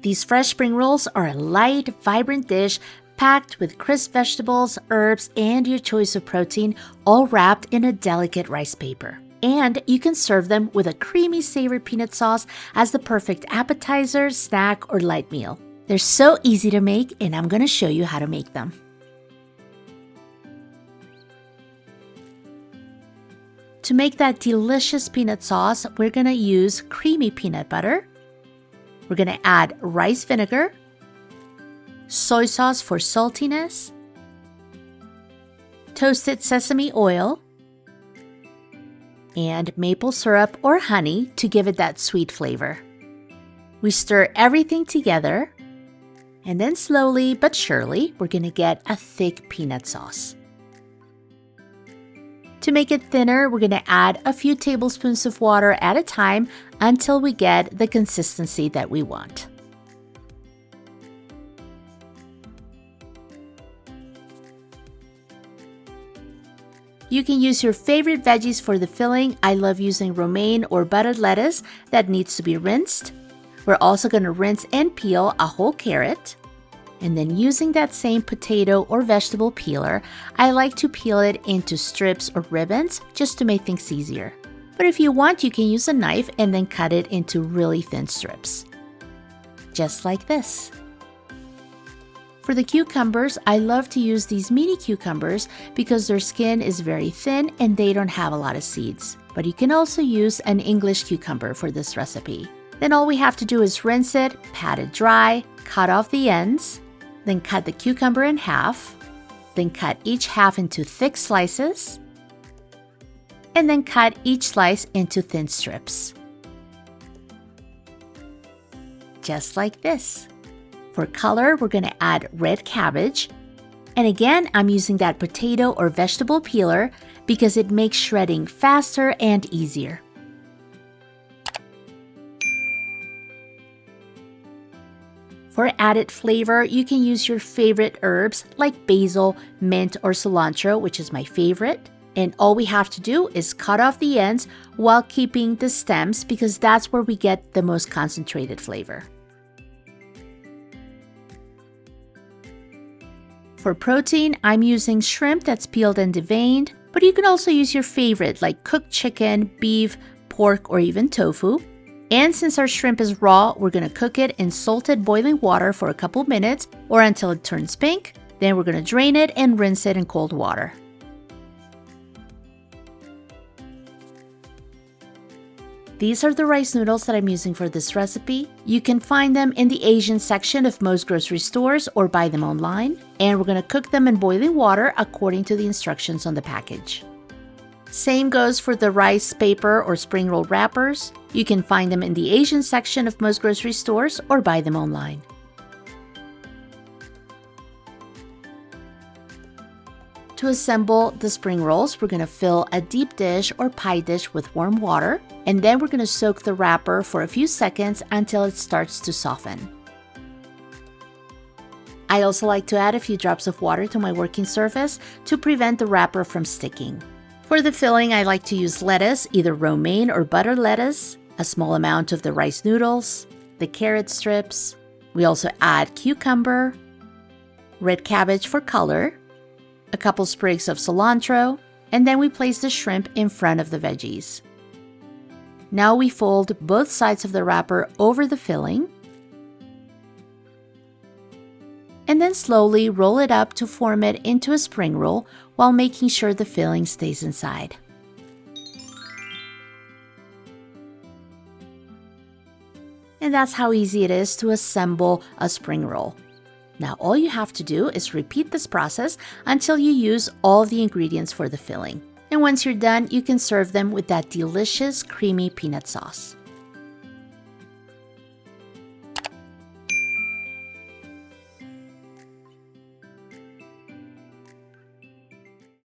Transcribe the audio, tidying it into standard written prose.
These fresh spring rolls are a light, vibrant dish packed with crisp vegetables, herbs, and your choice of protein, all wrapped in a delicate rice paper. And you can serve them with a creamy savory peanut sauce as the perfect appetizer, snack, or light meal. They're so easy to make, and I'm going to show you how to make them. To make that delicious peanut sauce, we're going to use creamy peanut butter. We're going to add rice vinegar, soy sauce for saltiness, toasted sesame oil, and maple syrup or honey to give it that sweet flavor. We stir everything together, and then slowly but surely, we're going to get a thick peanut sauce. To make it thinner, we're going to add a few tablespoons of water at a time until we get the consistency that we want. You can use your favorite veggies for the filling. I love using romaine or buttered lettuce that needs to be rinsed. We're also going to rinse and peel a whole carrot. And then using that same potato or vegetable peeler, I like to peel it into strips or ribbons just to make things easier. But if you want, you can use a knife and then cut it into really thin strips. Just like this. For the cucumbers, I love to use these mini cucumbers because their skin is very thin and they don't have a lot of seeds. But you can also use an English cucumber for this recipe. Then all we have to do is rinse it, pat it dry, cut off the ends, then cut the cucumber in half, then cut each half into thick slices, and then cut each slice into thin strips. Just like this. For color, we're going to add red cabbage. And again, I'm using that potato or vegetable peeler because it makes shredding faster and easier. For added flavor, you can use your favorite herbs like basil, mint, or cilantro, which is my favorite. And all we have to do is cut off the ends while keeping the stems because that's where we get the most concentrated flavor. For protein, I'm using shrimp that's peeled and deveined, but you can also use your favorite like cooked chicken, beef, pork, or even tofu. And since our shrimp is raw, we're going to cook it in salted boiling water for a couple minutes or until it turns pink. Then we're going to drain it and rinse it in cold water. These are the rice noodles that I'm using for this recipe. You can find them in the Asian section of most grocery stores or buy them online. And we're going to cook them in boiling water according to the instructions on the package. Same goes for the rice paper or spring roll wrappers. You can find them in the Asian section of most grocery stores or buy them online. To assemble the spring rolls, we're going to fill a deep dish or pie dish with warm water, and then we're going to soak the wrapper for a few seconds until it starts to soften. I also like to add a few drops of water to my working surface to prevent the wrapper from sticking. For the filling, I like to use lettuce, either romaine or buttered lettuce, a small amount of the rice noodles, the carrot strips. We also add cucumber, red cabbage for color, a couple sprigs of cilantro, and then we place the shrimp in front of the veggies. Now we fold both sides of the wrapper over the filling, and then slowly roll it up to form it into a spring roll while making sure the filling stays inside. And that's how easy it is to assemble a spring roll. Now all you have to do is repeat this process until you use all the ingredients for the filling. And once you're done, you can serve them with that delicious creamy peanut sauce.